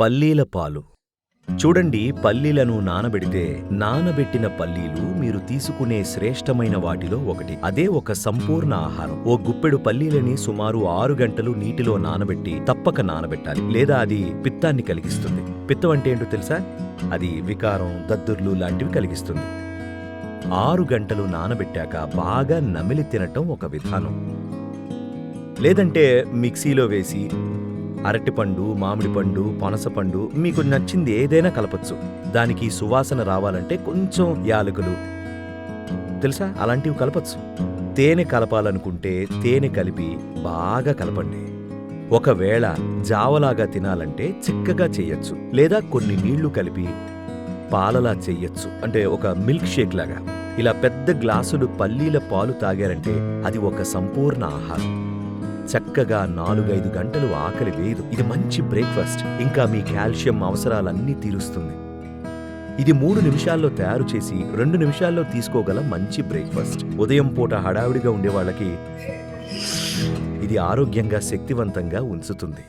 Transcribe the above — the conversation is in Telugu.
పల్లీల పాలు. చూడండి, పల్లీలను నానబెడితే నానబెట్టిన పల్లీలు మీరు తీసుకునే శ్రేష్టమైన వాటిలో ఒకటి. అదే ఒక సంపూర్ణ ఆహారం. ఓ గుప్పెడు పల్లీలని సుమారు 6 గంటలు నీటిలో నానబెట్టి తప్పక నానబెట్టాలి, లేదా అది పిత్తాన్ని కలిగిస్తుంది. పిత్తం అంటే ఏంటో తెలుసా? అది వికారం, దద్దుర్లు లాంటివి కలిగిస్తుంది. 6 గంటలు నానబెట్టాక బాగా నమిలి తినటం ఒక విధానం. లేదంటే మిక్సీలో వేసి అరటిపండు, మామిడిపండు, పనసపండు మీకు నచ్చింది ఏదైనా కలపచ్చు. దానికి సువాసన రావాలంటే కొంచెం యాలకులు తెలుసా, అలాంటివి కలపచ్చు. తేనె కలపాలనుకుంటే తేనె కలిపి బాగా కలపండి. ఒకవేళ జావలాగా తినాలంటే చిక్కగా చెయ్యొచ్చు, లేదా కొన్ని నీళ్లు కలిపి పాలలా చెయ్యొచ్చు, అంటే ఒక మిల్క్ షేక్ లాగా. ఇలా పెద్ద గ్లాసులు పల్లీల పాలు తాగారంటే అది ఒక సంపూర్ణ ఆహారం. చక్కగా 4-5 గంటలు ఆకలి వేయదు. ఇది మంచి బ్రేక్ఫాస్ట్. ఇంకా మీ కాల్షియం అవసరాలన్నీ తీరుస్తుంది. ఇది 3 నిమిషాల్లో తయారు చేసి 2 నిమిషాల్లో తీసుకోగల మంచి బ్రేక్ఫాస్ట్. ఉదయం పూట హడావిడిగా ఉండేవాళ్ళకి ఇది ఆరోగ్యంగా, శక్తివంతంగా ఉంచుతుంది.